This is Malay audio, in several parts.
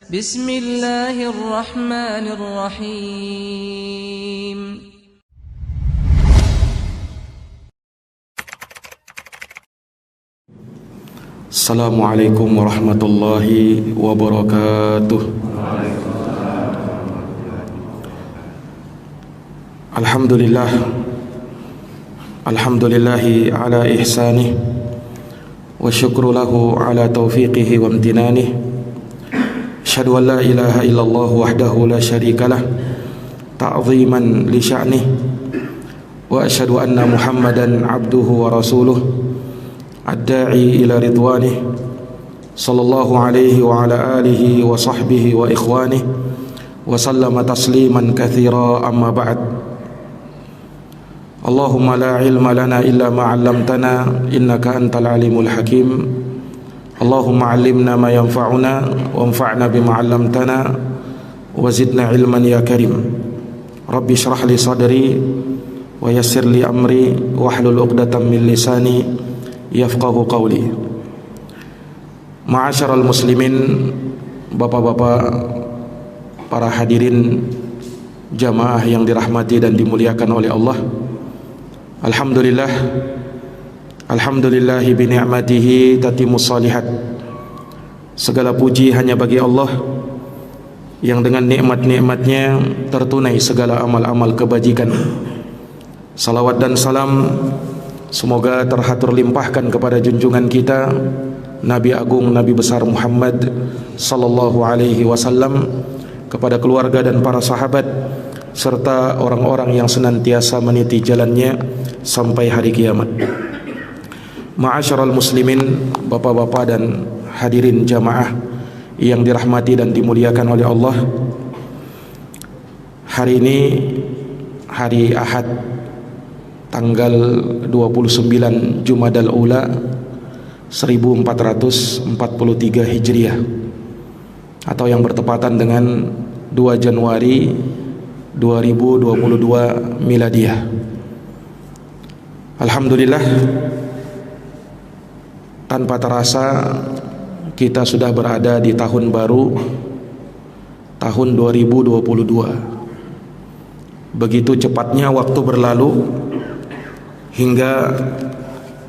Bismillahirrahmanirrahim. Assalamualaikum warahmatullahi wabarakatuh. Alhamdulillahi ala ihsanih wa syukru lahu ala taufiqihi wa amtinanih. Asyhadu an la ilaha illallah wahdahu la syarikalah ta'ziman li sya'nih, wa asyhadu anna Muhammadan abduhu wa rasuluh ad-da'i ila ridwanih, sallallahu alaihi wa ala alihi wa sahbihi wa ikhwanih, wa sallama tasliman katsira, amma ba'd. Allahumma la ilma lana illa ma 'allamtana innaka antal alimul hakim. Allahumma 'allimna ma yanfa'una wanfa'na bima 'allamtana wa zidna ilman ya karim. Rabbi shrah li sadri wa yassir li amri wahlul 'uqdatam min lisani yafqahu qawli. Ma'asyiral muslimin, bapak-bapak, para hadirin jamaah yang dirahmati dan dimuliakan oleh Allah. Alhamdulillahi bi ni'matihi tatimmus shalihat. Segala puji hanya bagi Allah yang dengan nikmat-nikmatnya tertunai segala amal-amal kebajikan. Salawat dan salam semoga terhatur limpahkan kepada junjungan kita Nabi Agung, Nabi besar Muhammad sallallahu alaihi wasallam, kepada keluarga dan para sahabat serta orang-orang yang senantiasa meniti jalannya sampai hari kiamat. Ma'asyiral muslimin, bapak-bapak dan hadirin jamaah yang dirahmati dan dimuliakan oleh Allah. Hari ini hari Ahad, tanggal 29 Jumadal Ula 1443 Hijriah, atau yang bertepatan dengan 2 Januari 2022 Miladiyah. Alhamdulillah, tanpa terasa kita sudah berada di tahun baru, tahun 2022. Begitu cepatnya waktu berlalu hingga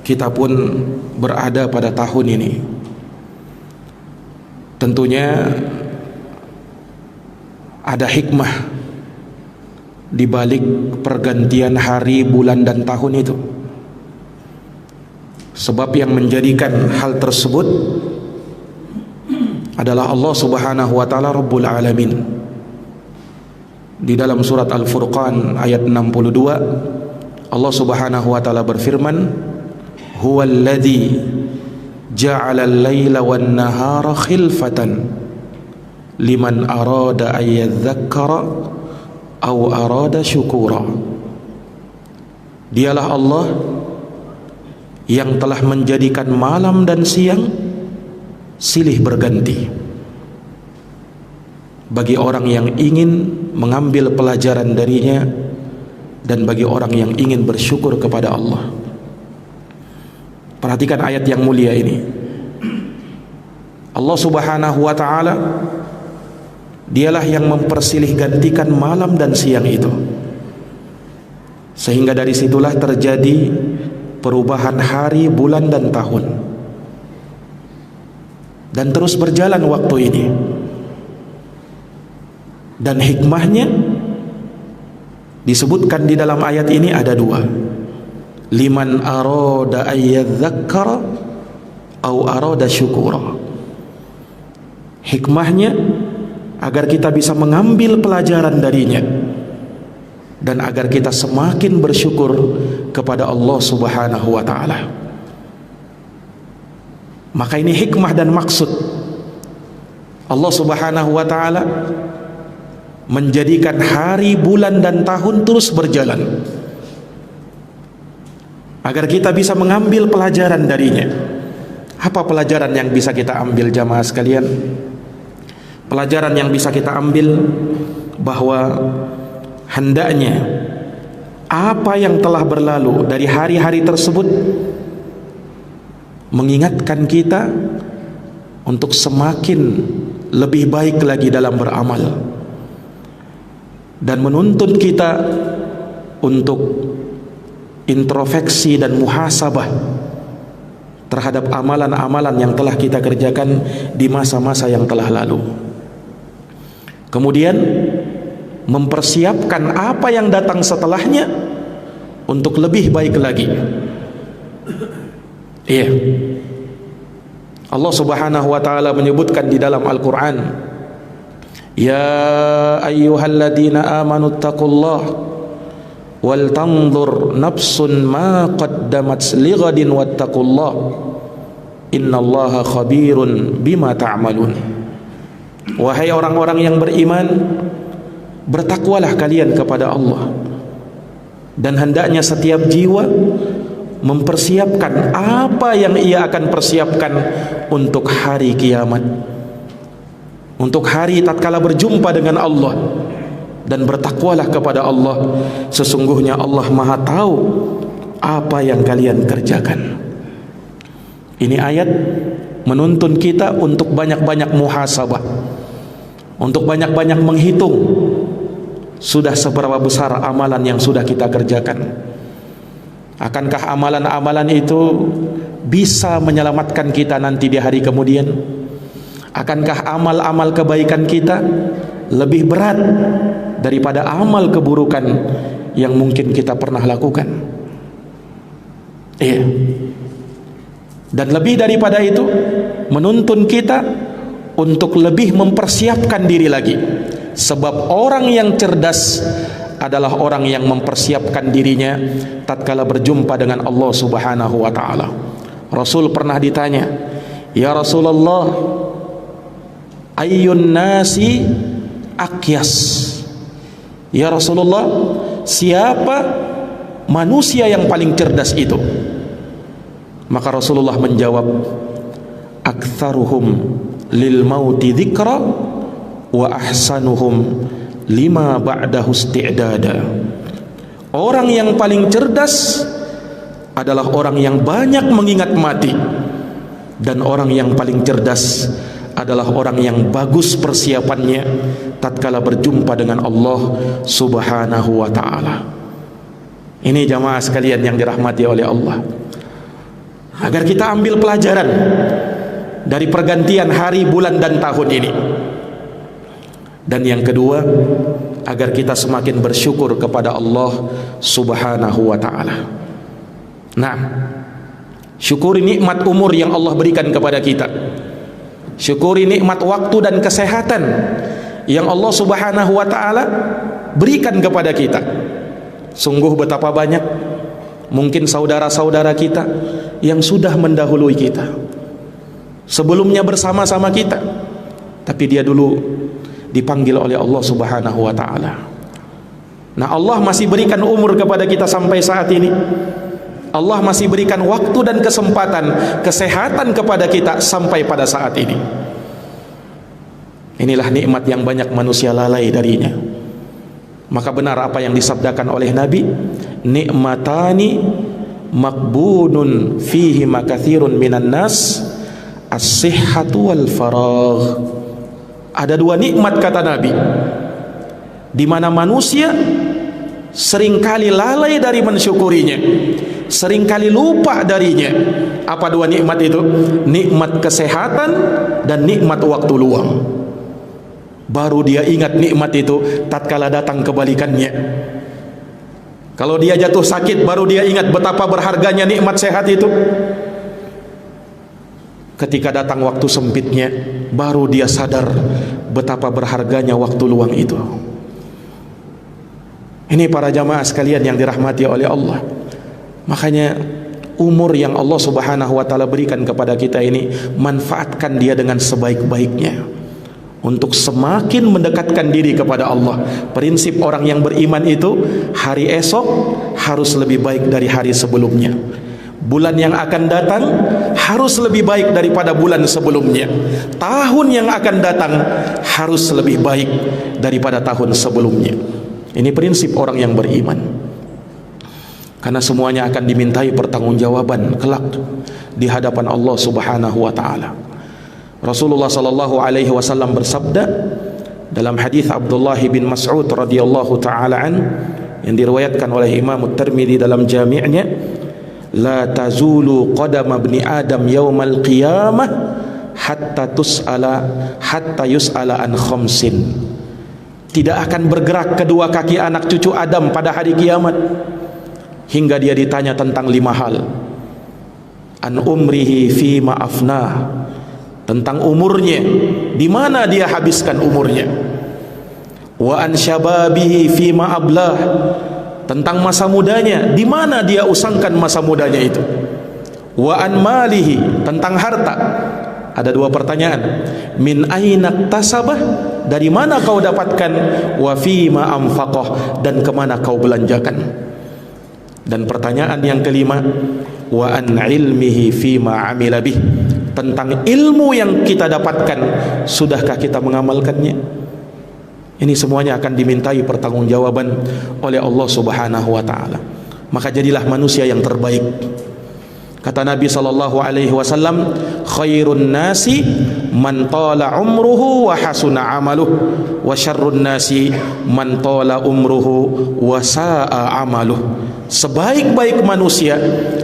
kita pun berada pada tahun ini. Tentunya ada hikmah di balik pergantian hari, bulan dan tahun itu. Sebab yang menjadikan hal tersebut adalah Allah Subhanahu wa taala Rabbul Alamin. Di dalam surat Al-Furqan ayat 62, Allah Subhanahu wa taala berfirman, "Huwallazi ja'ala al-laila wan-nahara khilfatan liman arada an yadhakkara aw arada syukura." Dialah Allah yang telah menjadikan malam dan siang silih berganti bagi orang yang ingin mengambil pelajaran darinya dan bagi orang yang ingin bersyukur kepada Allah. Perhatikan ayat yang mulia ini. Allah Subhanahu wa ta'ala dialah yang mempersilih gantikan malam dan siang itu, sehingga dari situlah terjadi perubahan hari, bulan dan tahun, dan terus berjalan waktu ini. Dan hikmahnya disebutkan di dalam ayat ini ada 2. Liman arada ayyadzakkara au arada syukura. Hikmahnya agar kita bisa mengambil pelajaran darinya dan agar kita semakin bersyukur kepada Allah Subhanahu wa taala. Maka ini hikmah dan maksud Allah Subhanahu wa taala menjadikan hari, bulan dan tahun terus berjalan agar kita bisa mengambil pelajaran darinya. Apa pelajaran yang bisa kita ambil jamaah sekalian? Pelajaran yang bisa kita ambil bahwa hendaknya apa yang telah berlalu dari hari-hari tersebut mengingatkan kita untuk semakin lebih baik lagi dalam beramal, dan menuntun kita untuk introspeksi dan muhasabah terhadap amalan-amalan yang telah kita kerjakan di masa-masa yang telah lalu. Kemudian mempersiapkan apa yang datang setelahnya untuk lebih baik lagi. Iya. Allah Subhanahu wa taala menyebutkan di dalam Al-Qur'an, ya ayyuhalladzina amanu taqullaha wal tanzur nafsun ma qaddamat lighadin wattaqullaha innallaha khabirun bima ta'malun. Wahai orang-orang yang beriman, bertakwalah kalian kepada Allah, dan hendaknya setiap jiwa mempersiapkan apa yang ia akan persiapkan untuk hari kiamat, untuk hari tatkala berjumpa dengan Allah. Dan bertakwalah kepada Allah, sesungguhnya Allah Maha tahu apa yang kalian kerjakan. Ini ayat menuntun kita untuk banyak-banyak muhasabah, untuk banyak-banyak menghitung sudah seberapa besar amalan yang sudah kita kerjakan. Akankah amalan-amalan itu bisa menyelamatkan kita nanti di hari kemudian? Akankah amal-amal kebaikan kita lebih berat daripada amal keburukan yang mungkin kita pernah lakukan? Iya. Dan lebih daripada itu, menuntun kita untuk lebih mempersiapkan diri lagi. Sebab orang yang cerdas adalah orang yang mempersiapkan dirinya tatkala berjumpa dengan Allah Subhanahu wa taala. Rasul pernah ditanya, "Ya Rasulullah, ayyun nasi aqyas?" Ya Rasulullah, siapa manusia yang paling cerdas itu? Maka Rasulullah menjawab, "Aktsaruhum lil mauti dzikra wa ahsanuhum lima ba'dahu isti'dada." Orang yang paling cerdas adalah orang yang banyak mengingat mati, dan orang yang paling cerdas adalah orang yang bagus persiapannya tatkala berjumpa dengan Allah Subhanahu wa taala. Ini jamaah sekalian yang dirahmati oleh Allah, agar kita ambil pelajaran dari pergantian hari, bulan dan tahun ini. Dan yang kedua, agar kita semakin bersyukur kepada Allah Subhanahu wa taala. Nah, syukuri nikmat umur yang Allah berikan kepada kita. Syukuri nikmat waktu dan kesehatan yang Allah Subhanahu wa taala berikan kepada kita. Sungguh betapa banyak mungkin saudara-saudara kita yang sudah mendahului kita, sebelumnya bersama-sama kita, tapi dia dulu dipanggil oleh Allah Subhanahu wa taala. Nah, Allah masih berikan umur kepada kita sampai saat ini. Allah masih berikan waktu dan kesempatan, kesehatan kepada kita sampai pada saat ini. Inilah nikmat yang banyak manusia lalai darinya. Maka benar apa yang disabdakan oleh Nabi, nikmatani maqbunun fihi makathirun minan nas, as-sihhatu wal faragh. Ada dua nikmat kata Nabi, di mana manusia seringkali lalai dari mensyukurinya, seringkali lupa darinya. Apa dua nikmat itu? Nikmat kesehatan dan nikmat waktu luang. Baru dia ingat nikmat itu tatkala datang kebalikannya. Kalau dia jatuh sakit, baru dia ingat betapa berharganya nikmat sehat itu. Ketika datang waktu sempitnya, baru dia sadar betapa berharganya waktu luang itu. Ini para jamaah sekalian yang dirahmati oleh Allah. Makanya umur yang Allah Subhanahu wa taala berikan kepada kita ini, manfaatkan dia dengan sebaik-baiknya untuk semakin mendekatkan diri kepada Allah. Prinsip orang yang beriman itu, hari esok harus lebih baik dari hari sebelumnya. Bulan yang akan datang harus lebih baik daripada bulan sebelumnya. Tahun yang akan datang harus lebih baik daripada tahun sebelumnya. Ini prinsip orang yang beriman. Karena semuanya akan dimintai pertanggungjawaban kelak di hadapan Allah Subhanahu wa taala. Rasulullah sallallahu alaihi wasallam bersabda dalam hadis Abdullah bin Mas'ud radhiyallahu taala an yang diriwayatkan oleh Imam At-Tirmidzi dalam jami'nya, la tazulu qadama ibni Adam yaumal qiyamah hatta yus'ala an khamsin. Tidak akan bergerak kedua kaki anak cucu Adam pada hari kiamat hingga dia ditanya tentang 5 hal. An umrihi fima afnah, tentang umurnya, di mana dia habiskan umurnya. Wa an syababihi fima ablah, tentang masa mudanya, di mana dia usangkan masa mudanya itu. Wa an malihi, tentang harta. Ada 2 pertanyaan. Min aina tasabah, dari mana kau dapatkan? Wa fima anfaqah, dan kemana kau belanjakan. Dan pertanyaan yang kelima, wa an ilmihi fima amila bih, tentang ilmu yang kita dapatkan, sudahkah kita mengamalkannya? Ini semuanya akan dimintai pertanggungjawaban oleh Allah Subhanahu wa taala. Maka jadilah manusia yang terbaik. Kata Nabi sallallahu alaihi wasallam, khairun nasi man tala umruhu wa hasuna amaluhu, wa syarrun nasi man tala umruhu wa sa'a amaluhu. Sebaik-baik manusia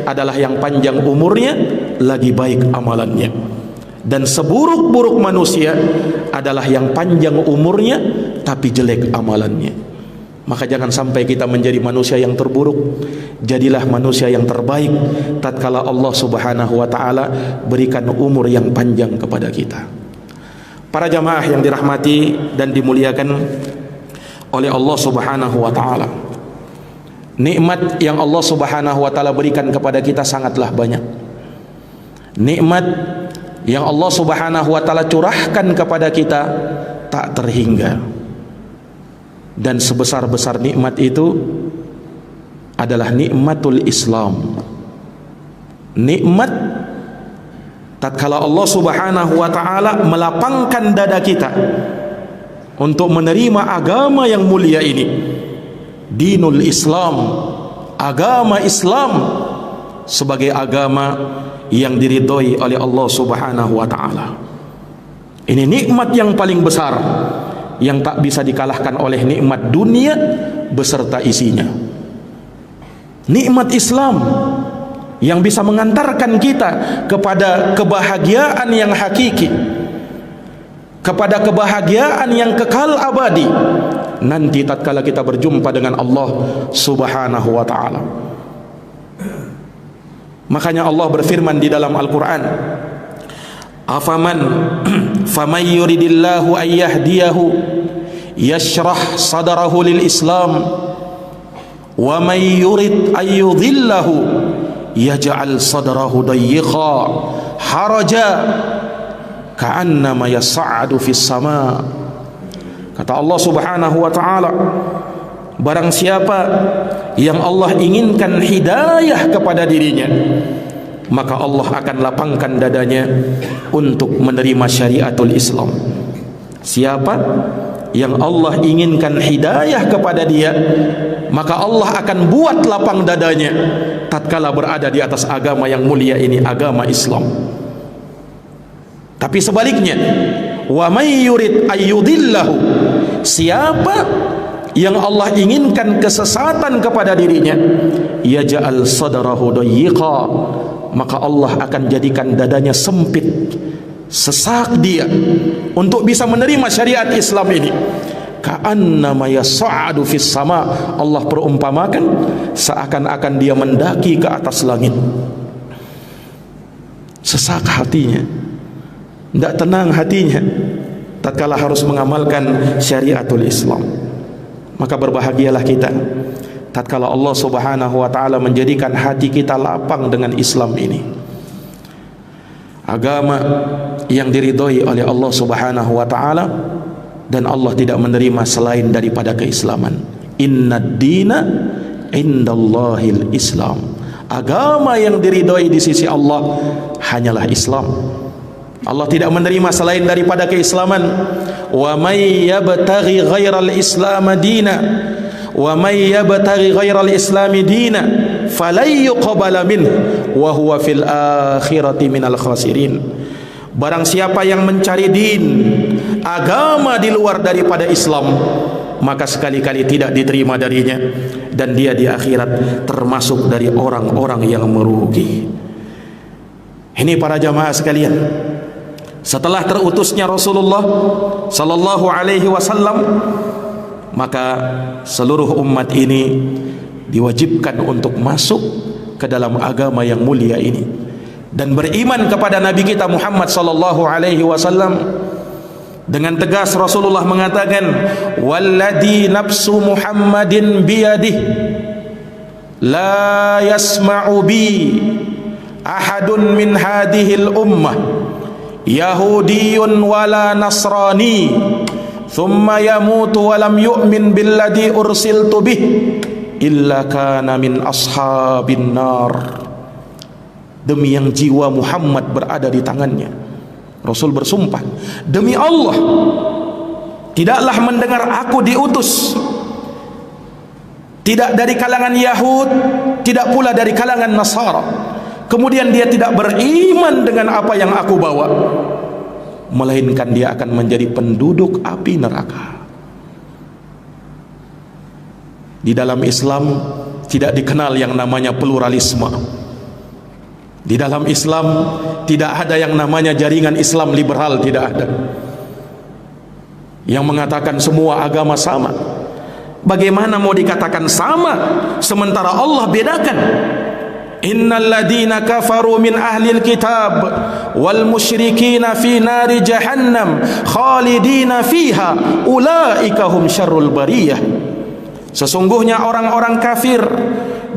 adalah yang panjang umurnya lagi baik amalannya, dan seburuk-buruk manusia adalah yang panjang umurnya tapi jelek amalannya. Maka jangan sampai kita menjadi manusia yang terburuk. Jadilah manusia yang terbaik tatkala Allah Subhanahu wa taala berikan umur yang panjang kepada kita. Para jamaah yang dirahmati dan dimuliakan oleh Allah Subhanahu wa taala, nikmat yang Allah Subhanahu wa taala berikan kepada kita sangatlah banyak. Nikmat yang Allah Subhanahu wa taala curahkan kepada kita tak terhingga. Dan sebesar-besar nikmat itu adalah nikmatul Islam. Nikmat tatkala Allah Subhanahu wa taala melapangkan dada kita untuk menerima agama yang mulia ini, dinul Islam, agama Islam sebagai agama yang diridhoi oleh Allah Subhanahu wa taala. Ini nikmat yang paling besar yang tak bisa dikalahkan oleh nikmat dunia beserta isinya. Nikmat Islam yang bisa mengantarkan kita kepada kebahagiaan yang hakiki, kepada kebahagiaan yang kekal abadi nanti tatkala kita berjumpa dengan Allah Subhanahu wa taala. Makanya Allah berfirman di dalam Al-Qur'an, faman yuridillahu an yahdiyahu yashrah sadrahu lil Islam wa man yurid an yudhillahu yaj'al sadrahu dayyiqa haraja ka'annama yas'adu fis sama. Kata Allah Subhanahu wa taala, barang siapa yang Allah inginkan hidayah kepada dirinya, maka Allah akan lapangkan dadanya untuk menerima syariatul Islam. Siapa yang Allah inginkan hidayah kepada dia, maka Allah akan buat lapang dadanya tatkala berada di atas agama yang mulia ini, agama Islam. Tapi sebaliknya, wa may yurid ayyudillahu, siapa yang Allah inginkan kesesatan kepada dirinya, yaj'al sadrahu dayyiqa, maka Allah akan jadikan dadanya sempit, sesak dia untuk bisa menerima syariat Islam ini. Ka'annama yas'adu fis sama, Allah perumpamakan seakan-akan dia mendaki ke atas langit. Sesak hatinya, tidak tenang hatinya tatkala harus mengamalkan syariatul Islam. Maka berbahagialah kita tatkala Allah Subhanahu wa taala menjadikan hati kita lapang dengan Islam ini, agama yang diridhoi oleh Allah Subhanahu wa taala, dan Allah tidak menerima selain daripada keislaman. Innad dina indallahil Islam, agama yang diridhoi di sisi Allah hanyalah Islam. Allah tidak menerima selain daripada keislaman. Wa may yabtaghi ghairal islam dina, wa may yabtaghi ghairal islam dina falan yuqbala minhu wa huwa fil akhirati minal khasirin. Barang siapa yang mencari din, agama di luar daripada Islam, maka sekali-kali tidak diterima darinya, dan dia di akhirat termasuk dari orang-orang yang merugi. Ini para jamaah sekalian, setelah terutusnya Rasulullah sallallahu alaihi wasallam, maka seluruh umat ini diwajibkan untuk masuk ke dalam agama yang mulia ini dan beriman kepada Nabi kita Muhammad sallallahu alaihi wasallam. Dengan tegas Rasulullah mengatakan, walladzi nafsu Muhammadin biyadih la yasma'u bi ahadun min hadhil ummah yahudiyyun wala nasrani thumma yamutu wa lam yu'min billadzi ursiltu bih illa kana min ashabin nar. Demi yang jiwa Muhammad berada di tangannya, Rasul bersumpah, demi Allah, tidaklah mendengar aku diutus tidak dari kalangan Yahud, tidak pula dari kalangan Nasara, kemudian dia tidak beriman dengan apa yang aku bawa, melainkan dia akan menjadi penduduk api neraka. Di dalam Islam tidak dikenal yang namanya pluralisme. Di dalam Islam tidak ada yang namanya jaringan Islam liberal, tidak ada yang mengatakan semua agama sama. Bagaimana mau dikatakan sama sementara Allah bedakan? Innal ladina kafaru min ahlil kitab wal musyrikina fi nari jahannam khalidina fiha ulaika hum syarrul bariyah. Sesungguhnya orang-orang kafir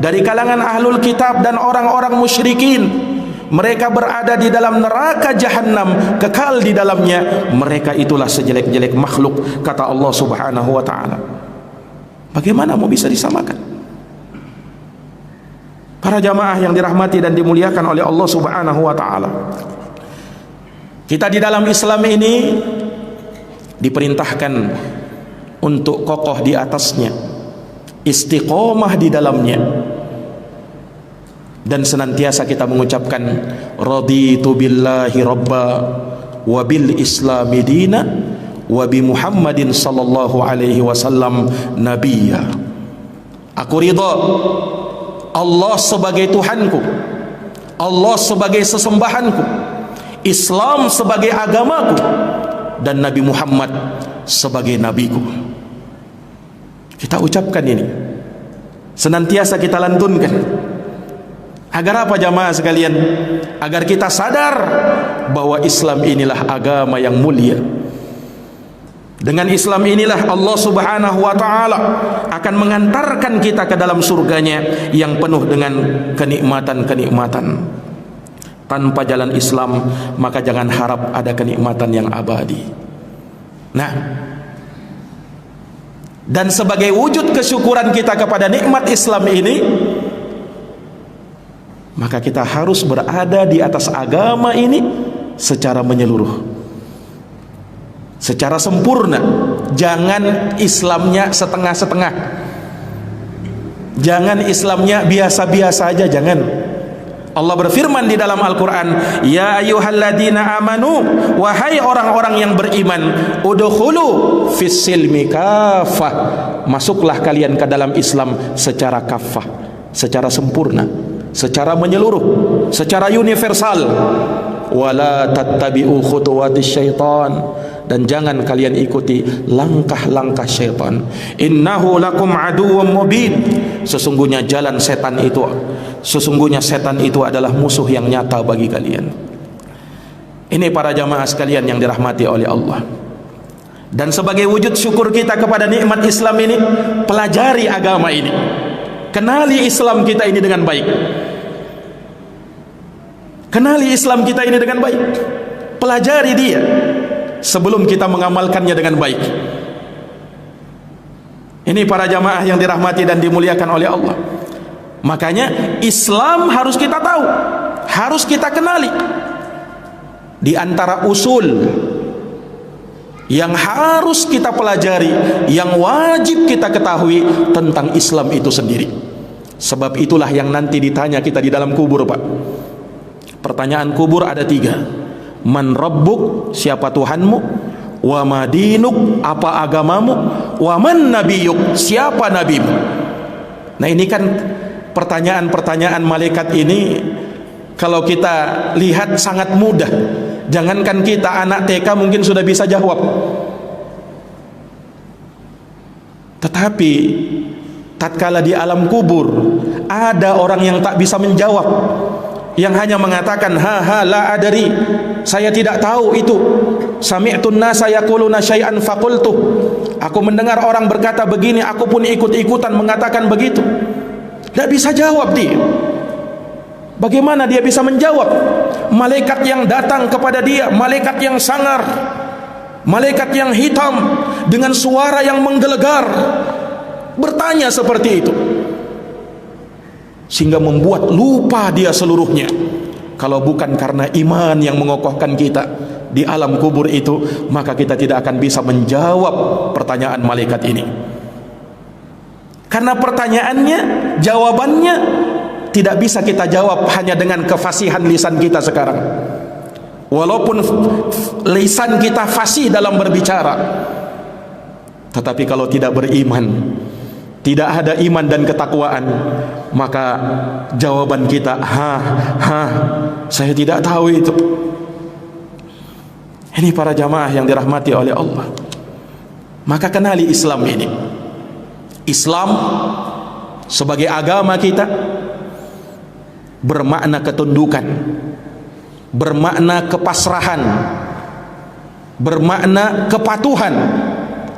dari kalangan ahlul kitab dan orang-orang musyrikin, mereka berada di dalam neraka jahannam, kekal di dalamnya. Mereka itulah sejelek-jelek makhluk, kata Allah subhanahu wa ta'ala. Bagaimana mau bisa disamakan? Para jamaah yang dirahmati dan dimuliakan oleh Allah subhanahu wa ta'ala, kita di dalam Islam ini diperintahkan untuk kokoh di atasnya, istiqomah di dalamnya, dan senantiasa kita mengucapkan raditu billahi rabba wa bil islami dina wa bi Muhammadin sallallahu alaihi wasallam nabiyya. Aku ridha Allah sebagai Tuhanku, Allah sebagai sesembahanku, Islam sebagai agamaku, dan Nabi Muhammad sebagai nabiku. Kita ucapkan ini, senantiasa kita lantunkan. Agar apa jamaah sekalian? Agar kita sadar bahwa Islam inilah agama yang mulia. Dengan Islam inilah Allah subhanahu wa ta'ala akan mengantarkan kita ke dalam surganya yang penuh dengan kenikmatan-kenikmatan. Tanpa jalan Islam, maka jangan harap ada kenikmatan yang abadi. Nah, dan sebagai wujud kesyukuran kita kepada nikmat Islam ini, maka kita harus berada di atas agama ini secara menyeluruh, secara sempurna. Jangan Islamnya setengah-setengah, jangan Islamnya biasa-biasa aja, jangan. Allah berfirman di dalam Al-Quran, ya ayyuhalladzina amanu, wahai orang-orang yang beriman, udkhulu fis silmi kaffah, masuklah kalian ke dalam Islam secara kaffah, secara sempurna, secara menyeluruh, secara universal. Wala tattabi'u khutuwatis syaitan, dan jangan kalian ikuti langkah-langkah syaitan. Innahu lakum aduwwum mubin, sesungguhnya setan itu adalah musuh yang nyata bagi kalian. Ini para jamaah sekalian yang dirahmati oleh Allah. Dan sebagai wujud syukur kita kepada nikmat Islam ini, pelajari agama ini, kenali Islam kita ini dengan baik. Kenali Islam kita ini dengan baik, pelajari dia sebelum kita mengamalkannya dengan baik. Ini para jamaah yang dirahmati dan dimuliakan oleh Allah. Makanya Islam harus kita tahu, harus kita kenali. Di antara usul yang harus kita pelajari, yang wajib kita ketahui tentang Islam itu sendiri. Sebab itulah yang nanti ditanya kita di dalam kubur, Pak. Pertanyaan kubur ada 3. Man rabbuk, siapa Tuhanmu? Wa ma dinuk, apa agamamu? Wa man nabiyuk, siapa nabimu? Nah, ini kan pertanyaan-pertanyaan malaikat ini kalau kita lihat sangat mudah. Jangankan kita, anak TK mungkin sudah bisa jawab. Tetapi tatkala di alam kubur ada orang yang tak bisa menjawab, yang hanya mengatakan ha la adari, saya tidak tahu itu. Sami'tun nasa yaquluna syai'an faqultu, aku mendengar orang berkata begini, aku pun ikut-ikutan mengatakan begitu. Tidak bisa jawab dia. Bagaimana dia bisa menjawab? Malaikat yang datang kepada dia, malaikat yang sangar, malaikat yang hitam dengan suara yang menggelegar, bertanya seperti itu, sehingga membuat lupa dia seluruhnya. Kalau bukan karena iman yang mengokohkan kita di alam kubur itu, maka kita tidak akan bisa menjawab pertanyaan malaikat ini. Karena pertanyaannya, jawabannya tidak bisa kita jawab hanya dengan kefasihan lisan kita sekarang. Walaupun lisan kita fasih dalam berbicara, tetapi kalau tidak beriman, tidak ada iman dan ketakwaan, maka jawaban kita saya tidak tahu itu. Ini para jamaah yang dirahmati oleh Allah. Maka kenali Islam ini. Islam sebagai agama kita bermakna ketundukan, bermakna kepasrahan, bermakna kepatuhan.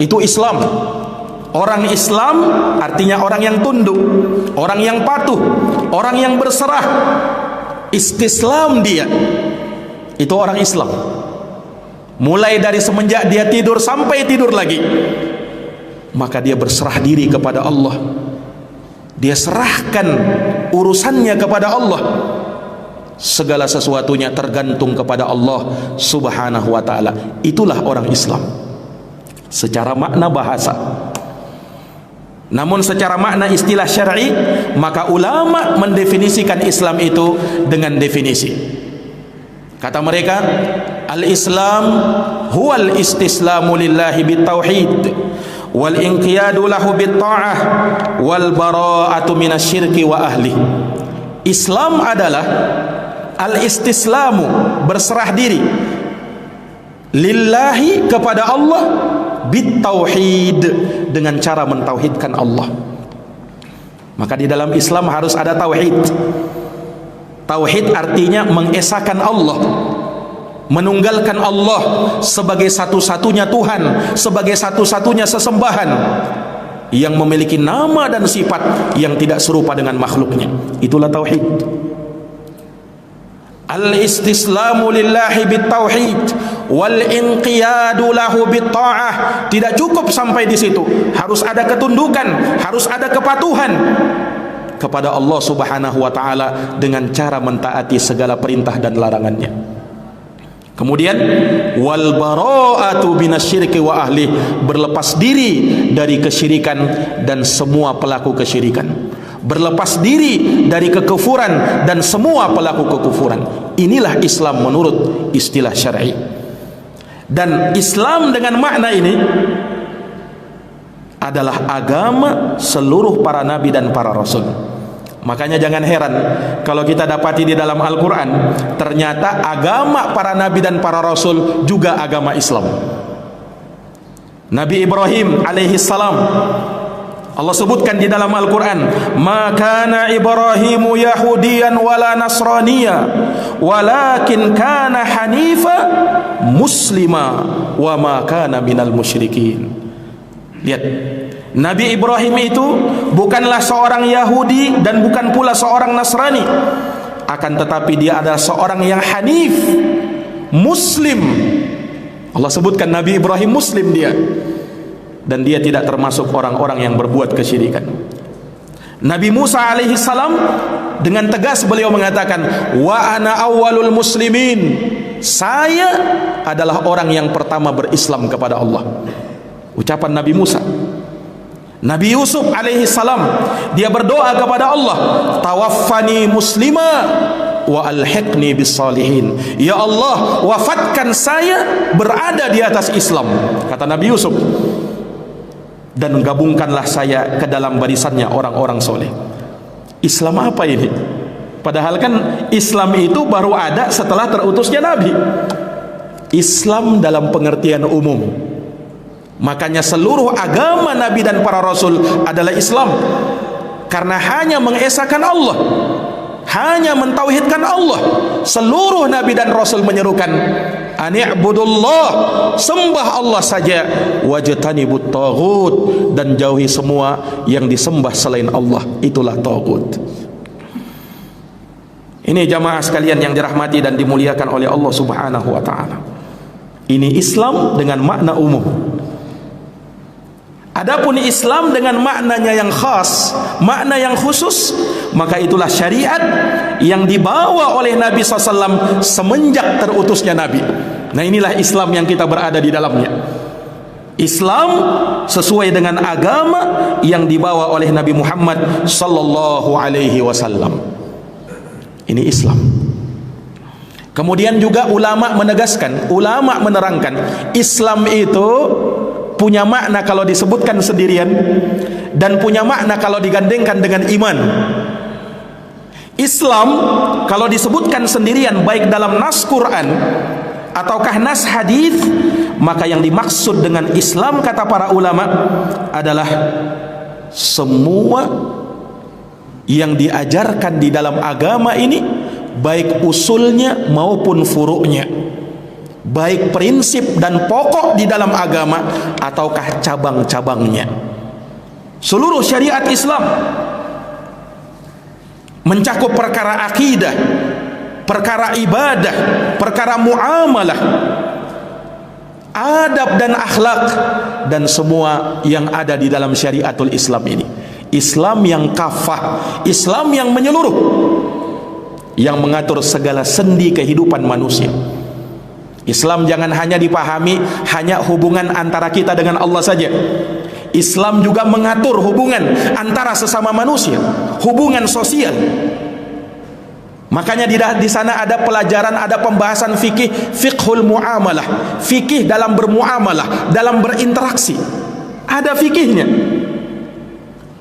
Itu Islam. Orang Islam artinya orang yang tunduk, orang yang patuh, orang yang berserah, istislam dia. Itu orang Islam. Mulai dari semenjak dia tidur sampai tidur lagi, maka dia berserah diri kepada Allah. Dia serahkan urusannya kepada Allah. Segala sesuatunya tergantung kepada Allah Subhanahu wa ta'ala. Itulah orang Islam secara makna bahasa. Namun secara makna istilah syar'i, maka ulama mendefinisikan Islam itu dengan definisi. Kata mereka, al-Islam huwal istislamu lillahi bitauhid wal inqiyadu lahu bitta'ah wal bara'atu minasyirki wa ahli. Islam adalah al-istislamu, berserah diri, lillahi, kepada Allah, bitauhid, dengan cara mentauhidkan Allah. Maka di dalam Islam harus ada tauhid. Tauhid artinya mengesahkan Allah, menunggalkan Allah sebagai satu-satunya Tuhan, sebagai satu-satunya sesembahan yang memiliki nama dan sifat yang tidak serupa dengan makhluknya. Itulah tauhid. Al-istislamu lillahi bitauhid wal inqiyadu lahu bitta'ah. Tidak cukup sampai di situ, harus ada ketundukan, harus ada kepatuhan kepada Allah Subhanahu wa ta'ala dengan cara mentaati segala perintah dan larangannya. Kemudian wal bara'atu minasyirki wa ahli, berlepas diri dari kesyirikan dan semua pelaku kesyirikan, berlepas diri dari kekufuran dan semua pelaku kekufuran. Inilah Islam menurut istilah syar'i. Dan Islam dengan makna ini adalah agama seluruh para nabi dan para rasul. Makanya jangan heran kalau kita dapati di dalam Al-Quran, ternyata agama para nabi dan para rasul juga agama Islam. Nabi Ibrahim alaihi salam, Allah sebutkan di dalam Al-Quran, ma kana Ibrahimu yahudiyan wala nasraniya walakin kana hanifa muslima wa ma kana minal musyrikin. Lihat, Nabi Ibrahim itu bukanlah seorang Yahudi dan bukan pula seorang Nasrani, akan tetapi dia adalah seorang yang hanif, muslim. Allah sebutkan Nabi Ibrahim muslim dia, dan dia tidak termasuk orang-orang yang berbuat kesyirikan. Nabi Musa alaihi salam dengan tegas beliau mengatakan, wa ana awwalul muslimin, saya adalah orang yang pertama berislam kepada Allah. Ucapan Nabi Musa. Nabi Yusuf alaihi salam, dia berdoa kepada Allah, tawaffani muslima wa alhiqni bis salihin. Ya Allah, wafatkan saya berada di atas Islam, kata Nabi Yusuf, dan gabungkanlah saya ke dalam barisannya orang-orang soleh. Islam apa ini? Padahal kan Islam itu baru ada setelah terutusnya Nabi. Islam dalam pengertian umum. Makanya seluruh agama Nabi dan para Rasul adalah Islam, karena hanya mengesahkan Allah, hanya mentauhidkan Allah. Seluruh Nabi dan Rasul menyerukan ani'budullah, sembah Allah saja, wajtanibut taghut, dan jauhi semua yang disembah selain Allah, itulah taghut. Ini jamaah sekalian yang dirahmati dan dimuliakan oleh Allah Subhanahu wa taala. Ini Islam dengan makna umum. Adapun Islam dengan maknanya yang khas, makna yang khusus, maka itulah syariat yang dibawa oleh Nabi SAW semenjak terutusnya Nabi. Nah, inilah Islam yang kita berada di dalamnya. Islam sesuai dengan agama yang dibawa oleh Nabi Muhammad sallallahu alaihi wasallam. Ini Islam. Kemudian juga ulama menegaskan, ulama menerangkan, Islam itu punya makna kalau disebutkan sendirian dan punya makna kalau digandengkan dengan iman. Islam kalau disebutkan sendirian baik dalam nas Quran ataukah nas hadis, maka yang dimaksud dengan Islam kata para ulama adalah semua yang diajarkan di dalam agama ini, baik usulnya maupun furuknya, baik prinsip dan pokok di dalam agama ataukah cabang-cabangnya. Seluruh syariat Islam mencakup perkara akidah, perkara ibadah, perkara muamalah, adab dan akhlak, dan semua yang ada di dalam syariatul Islam ini. Islam yang kafah, Islam yang menyeluruh, yang mengatur segala sendi kehidupan manusia. Islam jangan hanya dipahami hanya hubungan antara kita dengan Allah saja. Islam juga mengatur hubungan antara sesama manusia, hubungan sosial. Makanya di sana ada pelajaran, ada pembahasan fikih, fiqhul muamalah, fikih dalam bermuamalah, dalam berinteraksi. Ada fikihnya.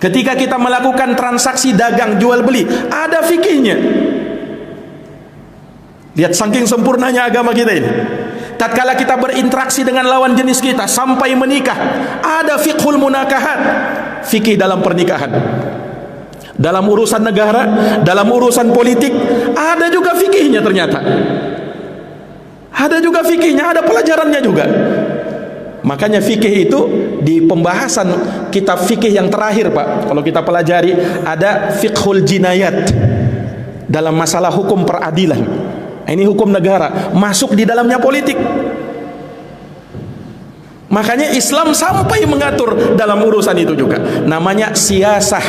Ketika kita melakukan transaksi dagang jual beli, ada fikihnya. Lihat saking sempurnanya agama kita ini. Tatkala kita berinteraksi dengan lawan jenis kita sampai menikah, ada fiqhul munakahat, fikih dalam pernikahan. Dalam urusan negara, dalam urusan politik, ada juga fikihnya ternyata. Ada juga fikihnya, ada pelajarannya juga. Makanya fikih itu di pembahasan kitab fikih yang terakhir, Pak, kalau kita pelajari, ada fiqhul jinayat dalam masalah hukum peradilan. Ini hukum negara, masuk di dalamnya politik. Makanya Islam sampai mengatur dalam urusan itu juga. Namanya siyasah,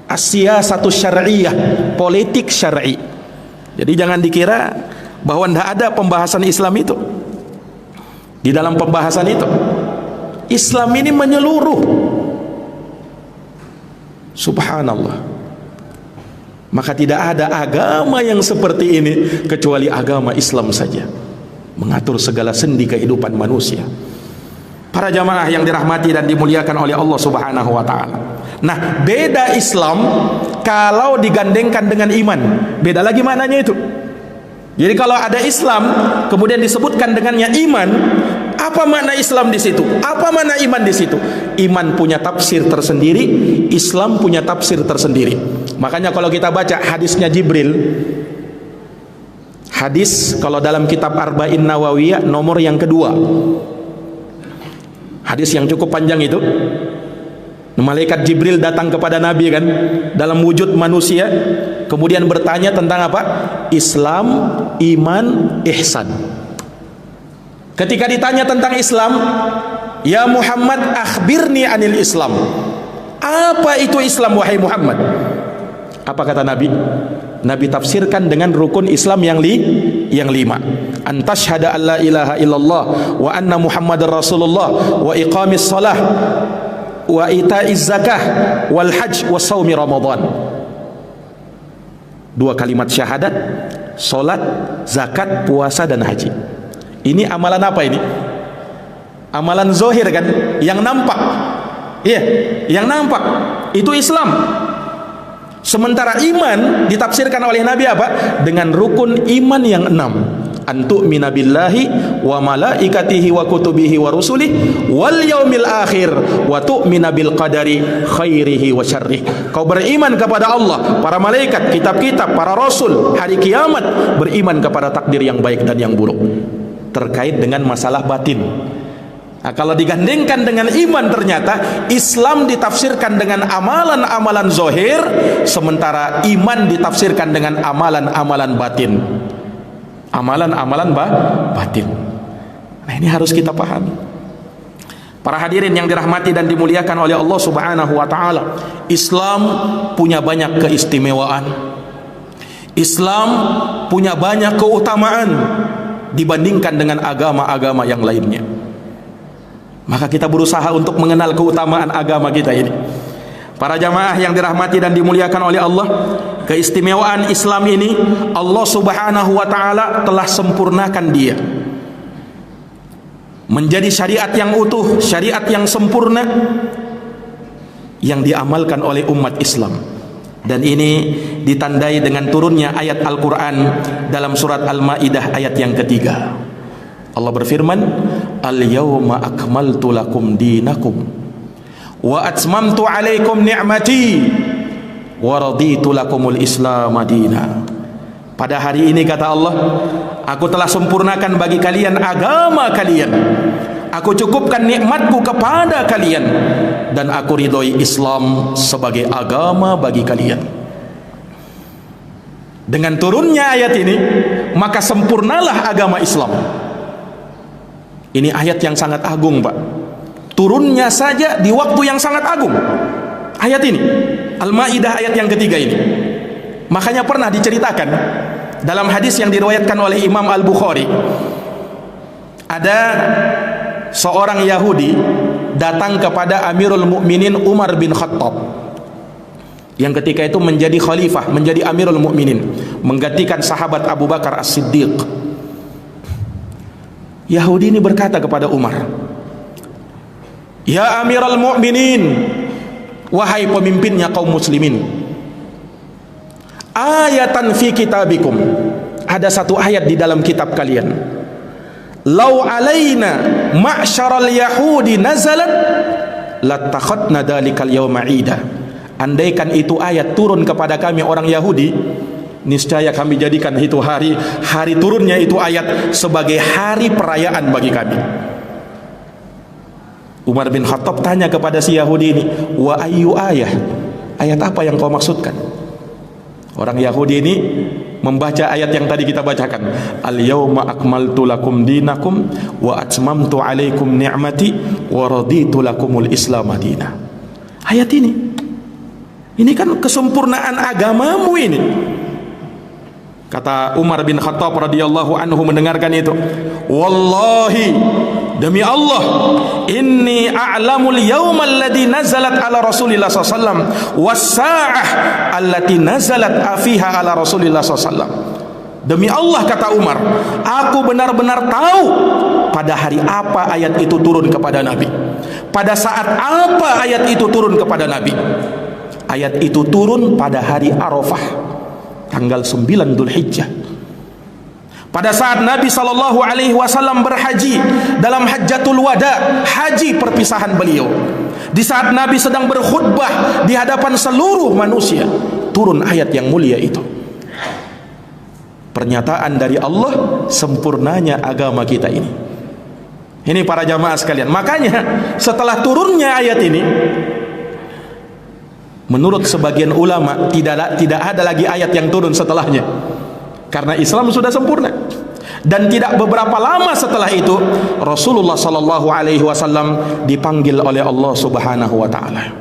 as-siyasatu syar'iyah, politik syar'i. Jadi jangan dikira bahwa tidak ada pembahasan Islam itu. Di dalam pembahasan itu, Islam ini menyeluruh. Subhanallah. Maka tidak ada agama yang seperti ini kecuali agama Islam saja, mengatur segala sendi kehidupan manusia. Para jamaah yang dirahmati dan dimuliakan oleh Allah Subhanahu wa taala. Nah, beda Islam kalau digandengkan dengan iman. Beda lagi maknanya itu. Jadi kalau ada Islam kemudian disebutkan dengannya iman, apa makna Islam di situ? Apa makna iman di situ? Iman punya tafsir tersendiri, Islam punya tafsir tersendiri. Makanya kalau kita baca hadisnya Jibril, hadis kalau dalam kitab Arba'in Nawawiyah nomor yang kedua, hadis yang cukup panjang itu, malaikat Jibril datang kepada Nabi kan dalam wujud manusia, kemudian bertanya tentang apa? Islam, iman, ihsan. Ketika ditanya tentang Islam, ya Muhammad, akhbirni anil Islam. Apa itu Islam wahai Muhammad? Apa kata Nabi? Nabi tafsirkan dengan rukun Islam yang lima. Antashhada an la ilaha illallah wa anna Muhammadar Rasulullah wa iqamis salah wa ita'iz zakah wal hajj wa shaumi Ramadan. 2 kalimat syahadat, solat, zakat, puasa, dan haji. Ini amalan apa ini? Amalan zohir kan, yang nampak. Iya, yang nampak itu Islam. Sementara iman ditafsirkan oleh Nabi apa? Dengan rukun iman yang 6. Antu'mina billahi wa malaikatihi wa kutubihi wa rusulihi wal yaumil akhir wa tu'mina bil qadari khairihi wa syarrihi. Kau beriman kepada Allah, para malaikat, kitab-kitab, para rasul, hari kiamat, beriman kepada takdir yang baik dan yang buruk. Terkait dengan masalah batin. Nah, kalau digandingkan dengan iman, ternyata Islam ditafsirkan dengan amalan-amalan zohir, sementara iman ditafsirkan dengan amalan-amalan batin. Amalan-amalan batin. Nah, ini harus kita pahami. Para hadirin yang dirahmati dan dimuliakan oleh Allah Subhanahu wa taala, Islam punya banyak keistimewaan. Islam punya banyak keutamaan dibandingkan dengan agama-agama yang lainnya. Maka kita berusaha untuk mengenal keutamaan agama kita ini. Para jamaah yang dirahmati dan dimuliakan oleh Allah, keistimewaan Islam ini Allah Subhanahu wa taala telah sempurnakan dia menjadi syariat yang utuh, syariat yang sempurna yang diamalkan oleh umat Islam. Dan ini ditandai dengan turunnya ayat Al-Quran dalam surat Al-Ma'idah ayat yang ketiga. Allah berfirman, Al-yawma akmaltu lakum dinakum wa atmamtu alaikum ni'mati wa raditu lakumul islam madina. Pada hari ini, kata Allah, aku telah sempurnakan bagi kalian agama kalian, aku cukupkan nikmatku kepada kalian, dan aku ridhoi Islam sebagai agama bagi kalian. Dengan turunnya ayat ini, maka sempurnalah agama Islam. Ini ayat yang sangat agung, Pak. Turunnya saja di waktu yang sangat agung. Ayat ini, Al-Ma'idah ayat yang ketiga ini. Makanya pernah diceritakan dalam hadis yang diriwayatkan oleh Imam Al-Bukhari, ada seorang Yahudi datang kepada Amirul Mukminin Umar bin Khattab, yang ketika itu menjadi khalifah, menjadi Amirul Mukminin, menggantikan sahabat Abu Bakar As-Siddiq. Yahudi ini berkata kepada Umar, "Ya Amirul Mukminin, wahai pemimpinnya kaum muslimin, ayatan fi kitabikum, ada satu ayat di dalam kitab kalian, lau alaina ma'syaral yahudi nazalat latakhadna dalikal yawma 'ida." Andaikan itu ayat turun kepada kami orang Yahudi, niscaya kami jadikan itu hari turunnya itu ayat sebagai hari perayaan bagi kami. Umar bin Khattab tanya kepada si Yahudi ini, wa ayyu ayah, ayat apa yang kau maksudkan? Orang Yahudi ini membaca ayat yang tadi kita bacakan, al-yawma akmaltu lakum dinakum wa atmamtu alaikum ni'mati wa raditu lakumul islam madina. Ayat ini kan kesempurnaan agamamu ini. Kata Umar bin Khattab radhiyallahu anhu mendengarkan itu, wallahi, demi Allah, inni a'lamul yawma alladhi nazalat ala Rasulillah sallallahu was-sa'ah allati nazalat fiha ala Rasulillah sallallahu. Demi Allah, kata Umar, aku benar-benar tahu pada hari apa ayat itu turun kepada Nabi, pada saat apa ayat itu turun kepada Nabi. Ayat itu turun pada hari Arafah, tanggal 9 Dzulhijjah. Pada saat Nabi SAW berhaji dalam Hajjatul Wada, haji perpisahan beliau. Di saat Nabi sedang berkhutbah di hadapan seluruh manusia, turun ayat yang mulia itu. Pernyataan dari Allah sempurnanya agama kita ini. Ini para jamaah sekalian. Makanya setelah turunnya ayat ini, menurut sebagian ulama tidak ada lagi ayat yang turun setelahnya, karena Islam sudah sempurna. Dan tidak beberapa lama setelah itu Rasulullah sallallahu alaihi wasallam dipanggil oleh Allah Subhanahu wa taala.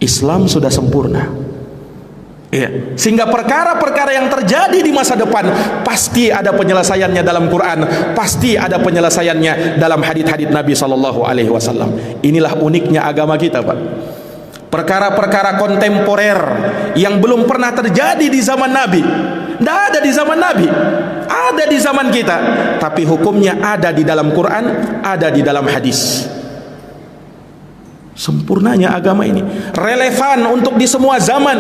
Islam sudah sempurna. Ya, sehingga perkara-perkara yang terjadi di masa depan pasti ada penyelesaiannya dalam Quran, pasti ada penyelesaiannya dalam hadits-hadits Nabi sallallahu alaihi wasallam. Inilah uniknya agama kita, Pak. perkara-perkara kontemporer yang belum pernah terjadi di zaman Nabi. Tidak ada di zaman Nabi, ada di zaman kita, tapi hukumnya ada di dalam Quran, ada di dalam hadis. Sempurnanya agama ini, relevan untuk di semua zaman.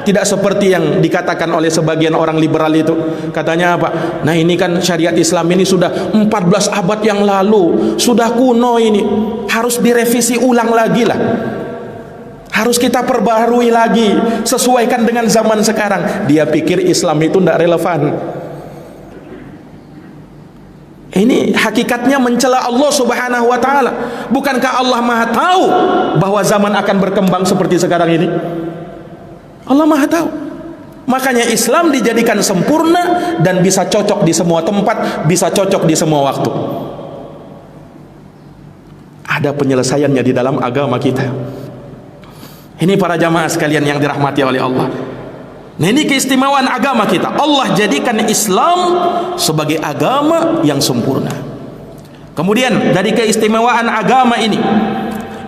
Tidak seperti yang dikatakan oleh sebagian orang liberal itu. Katanya apa? Nah ini kan syariat Islam ini sudah 14 abad yang lalu, sudah kuno ini, harus direvisi ulang lagi lah. Harus kita perbaharui lagi, sesuaikan dengan zaman sekarang. Dia pikir Islam itu tidak relevan. Ini hakikatnya mencela Allah Subhanahu wa taala. Bukankah Allah Maha tahu bahwa zaman akan berkembang seperti sekarang ini? Allah Maha tahu. Makanya Islam dijadikan sempurna dan bisa cocok di semua tempat, bisa cocok di semua waktu. Ada penyelesaiannya di dalam agama kita. Ini para jamaah sekalian yang dirahmati oleh Allah. Nah ini keistimewaan agama kita. Allah jadikan Islam sebagai agama yang sempurna. Kemudian dari keistimewaan agama ini,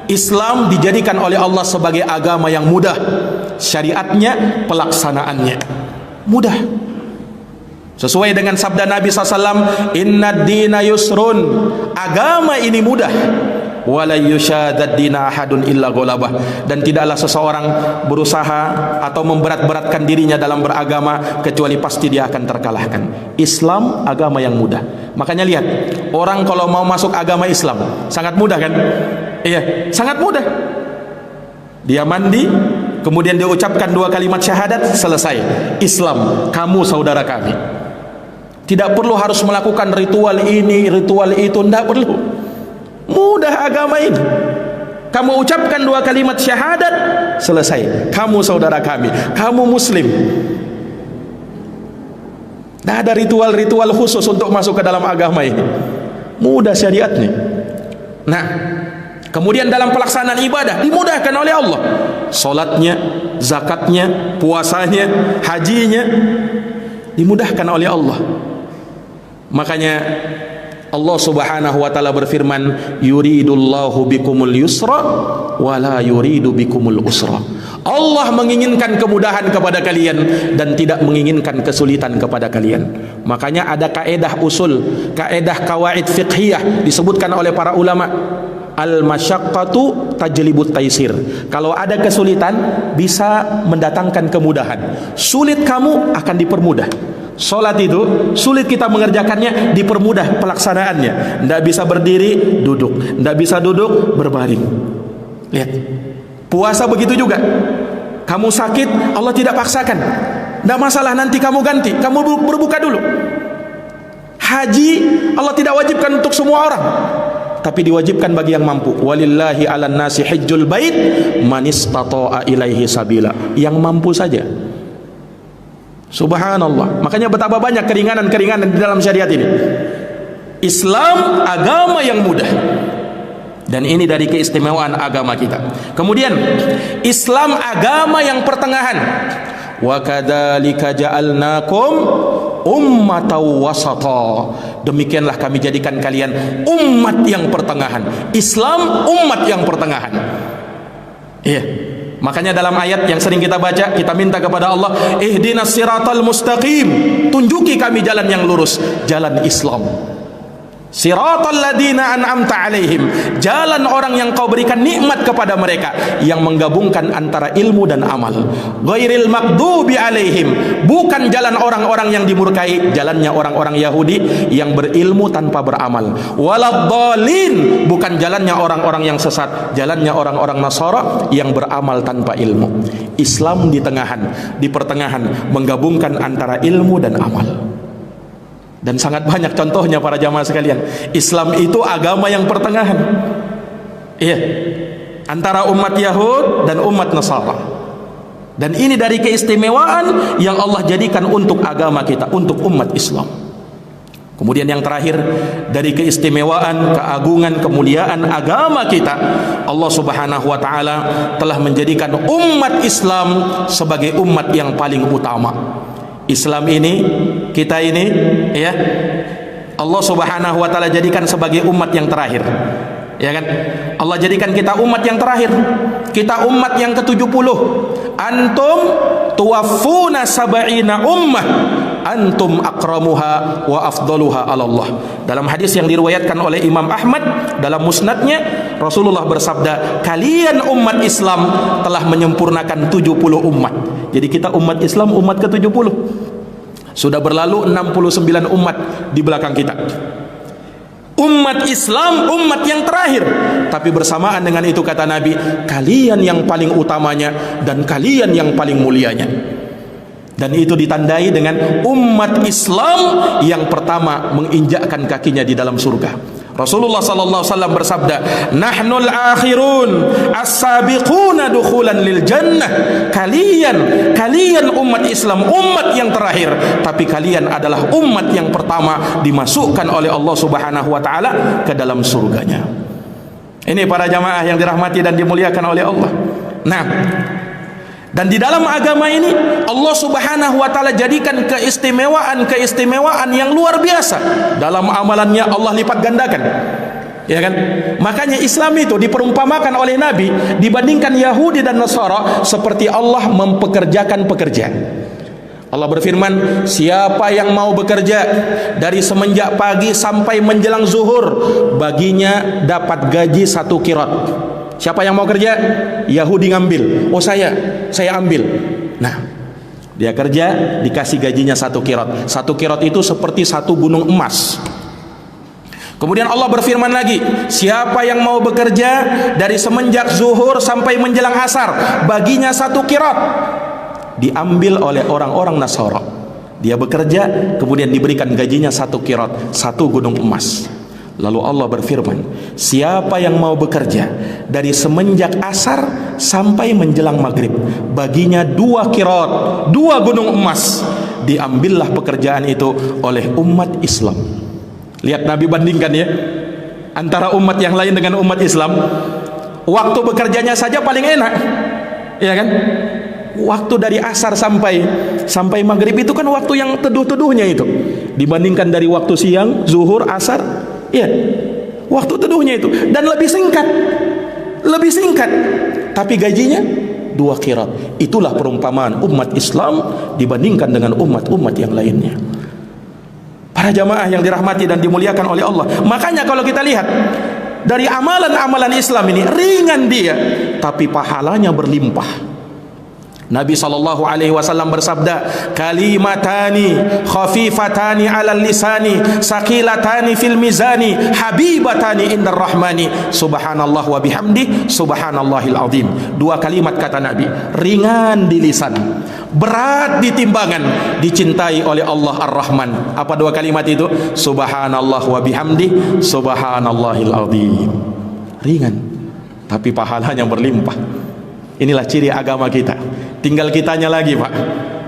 Islam dijadikan oleh Allah sebagai agama yang mudah. Syariatnya, pelaksanaannya mudah. Sesuai dengan sabda Nabi SAW, Inna dina yusrun, agama ini mudah. Wala yushadad dina ahadun illa ghalabah, dan tidaklah seseorang berusaha atau memberat-beratkan dirinya dalam beragama kecuali pasti dia akan terkalahkan. Islam agama yang mudah. Makanya lihat, orang kalau mau masuk agama Islam sangat mudah kan? Iya, sangat mudah. Dia mandi, kemudian dia ucapkan 2 kalimat syahadat, selesai. Islam, kamu saudara kami. Tidak perlu harus melakukan ritual ini, ritual itu, tidak perlu. Mudah agama ini. Kamu ucapkan 2 kalimat syahadat, selesai. Kamu saudara kami, kamu muslim. Tidak ada ritual-ritual khusus untuk masuk ke dalam agama ini. Mudah syariatnya. Nah, kemudian dalam pelaksanaan ibadah dimudahkan oleh Allah. Salatnya, zakatnya, puasanya, hajinya dimudahkan oleh Allah. Makanya Allah Subhanahu wa taala berfirman, yuridullahu bikumul yusra wa la yuridu bikumul usra. Allah menginginkan kemudahan kepada kalian dan tidak menginginkan kesulitan kepada kalian. Makanya ada kaedah usul, kaedah kawaid fiqhiyah disebutkan oleh para ulama, al-masyaqqatu tajlibut taisir. Kalau ada kesulitan bisa mendatangkan kemudahan. Sulit kamu akan dipermudah. Solat itu sulit kita mengerjakannya, dipermudah pelaksanaannya. Tidak bisa berdiri, duduk. Tidak bisa duduk, berbaring. Lihat, puasa begitu juga. Kamu sakit, Allah tidak paksakan. Tidak masalah, nanti kamu ganti, kamu berbuka dulu. Haji Allah tidak wajibkan untuk semua orang, tapi diwajibkan bagi yang mampu. Walillahi 'alan nasi hajjul bait man istata'a ilaihi sabila. Yang mampu saja. Subhanallah. Makanya betapa banyak keringanan-keringanan di dalam syariat ini. Islam agama yang mudah. Dan ini dari keistimewaan agama kita. Kemudian Islam agama yang pertengahan. Wa kadzalika ja'alnakum ummatan wasata. Demikianlah kami jadikan kalian umat yang pertengahan. Islam umat yang pertengahan. Iya. Makanya dalam ayat yang sering kita baca, kita minta kepada Allah, ihdinas siratal mustaqim, tunjuki kami jalan yang lurus, jalan Islam. Siratal ladina an'amta alaihim, jalan orang yang kau berikan nikmat kepada mereka, yang menggabungkan antara ilmu dan amal. Ghairil maghdubi alaihim, bukan jalan orang-orang yang dimurkai, jalannya orang-orang Yahudi yang berilmu tanpa beramal. Waladhdallin, bukan jalannya orang-orang yang sesat, jalannya orang-orang Nasara yang beramal tanpa ilmu. Islam di tengahan, di pertengahan, menggabungkan antara ilmu dan amal. Dan sangat banyak contohnya para jamaah sekalian. Islam itu agama yang pertengahan. Iya. Antara umat Yahud dan umat Nasara. Dan ini dari keistimewaan yang Allah jadikan untuk agama kita, untuk umat Islam. Kemudian yang terakhir, dari keistimewaan, keagungan, kemuliaan agama kita, Allah Subhanahu wa taala telah menjadikan umat Islam sebagai umat yang paling utama. Islam ini, kita ini, ya, Allah Subhanahu wa taala jadikan sebagai umat yang terakhir. Ya kan? Allah jadikan kita umat yang terakhir. Kita umat yang ke-70. Antum tuwaffuna sab'ina ummah antum akramuha wa afdaluha ala Allah. Dalam hadis yang diriwayatkan oleh Imam Ahmad dalam musnadnya, Rasulullah bersabda, kalian umat Islam telah menyempurnakan 70 umat. Jadi kita umat Islam umat ke-70. Sudah berlalu 69 umat di belakang kita. Umat Islam umat yang terakhir. Tapi bersamaan dengan itu kata Nabi, kalian yang paling utamanya dan kalian yang paling mulianya. Dan itu ditandai dengan umat Islam yang pertama menginjakkan kakinya di dalam surga. Rasulullah sallallahu alaihi wasallam bersabda, "Nahnul akhirun as-sabiquna dukhulan lil jannah." Kalian umat Islam, umat yang terakhir, tapi kalian adalah umat yang pertama dimasukkan oleh Allah Subhanahu wa taala ke dalam surganya. Ini para jamaah yang dirahmati dan dimuliakan oleh Allah. Nah, dan di dalam agama ini Allah Subhanahu wa taala jadikan keistimewaan yang luar biasa. Dalam amalannya Allah lipat gandakan. Ya kan? Makanya Islam itu diperumpamakan oleh Nabi dibandingkan Yahudi dan Nasara seperti Allah mempekerjakan pekerja. Allah berfirman, siapa yang mau bekerja dari semenjak pagi sampai menjelang zuhur, baginya dapat gaji 1 qirot. Siapa yang mau kerja? Yahudi ngambil. Oh saya ambil. Nah, dia kerja dikasih gajinya 1 qirot. 1 qirot itu seperti 1 gunung emas. Kemudian Allah berfirman lagi, siapa yang mau bekerja dari semenjak zuhur sampai menjelang asar, baginya 1 qirot. Diambil oleh orang-orang Nasara. Dia bekerja kemudian diberikan gajinya 1 qirot, 1 gunung emas. Lalu Allah berfirman, siapa yang mau bekerja dari semenjak asar sampai menjelang maghrib, baginya 2 qirot, 2 gunung emas. Diambillah pekerjaan itu oleh umat Islam. Lihat Nabi bandingkan ya, antara umat yang lain dengan umat Islam. Waktu bekerjanya saja paling enak, ya kan? Waktu dari asar sampai maghrib itu kan waktu yang teduh-teduhnya itu, dibandingkan dari waktu siang, zuhur, asar. Ya, waktu teduhnya itu, dan lebih singkat, tapi gajinya 2 qirot. Itulah perumpamaan umat Islam dibandingkan dengan umat-umat yang lainnya. Para jamaah yang dirahmati dan dimuliakan oleh Allah. Makanya kalau kita lihat dari amalan-amalan Islam ini ringan dia, tapi pahalanya berlimpah. Nabi SAW bersabda, kalimatani khafifatani alal lisani saqilatani fil mizani habibatani indar rahmani subhanallah wa bihamdi subhanallahil azim. 2 kalimat kata Nabi, ringan di lisan, berat di timbangan, dicintai oleh Allah Ar-Rahman. Apa 2 kalimat itu? Subhanallah wa bihamdi subhanallahil azim. Ringan tapi pahalanya berlimpah. Inilah ciri agama kita. Tinggal kitanya lagi, Pak.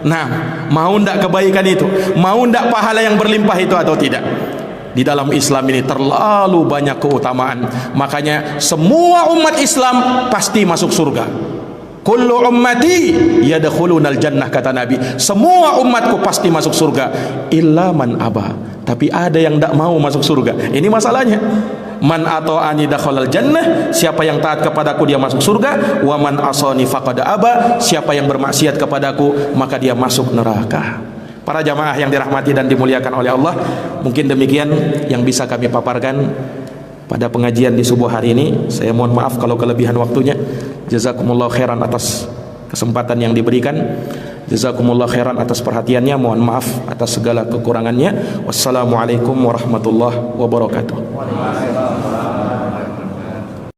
Nah, mau ndak kebaikan itu? Mau ndak pahala yang berlimpah itu atau tidak? Di dalam Islam ini terlalu banyak keutamaan. Makanya semua umat Islam pasti masuk surga. Kullu ummati yadkhulunal jannah, kata Nabi. Semua umatku pasti masuk surga, illa man aba. Tapi ada yang tidak mau masuk surga. Ini masalahnya. Man ata'ani dakhalal jannah, siapa yang taat kepadaku dia masuk surga. Wa man asani faqad aba, siapa yang bermaksiat kepadaku maka dia masuk neraka. Para jamaah yang dirahmati dan dimuliakan oleh Allah, mungkin demikian yang bisa kami paparkan pada pengajian di subuh hari ini. Saya mohon maaf kalau kelebihan waktunya. Jazakumullah khairan atas kesempatan yang diberikan. Jazakumullah khairan atas perhatiannya. Mohon maaf atas segala kekurangannya. Wassalamualaikum warahmatullahi wabarakatuh.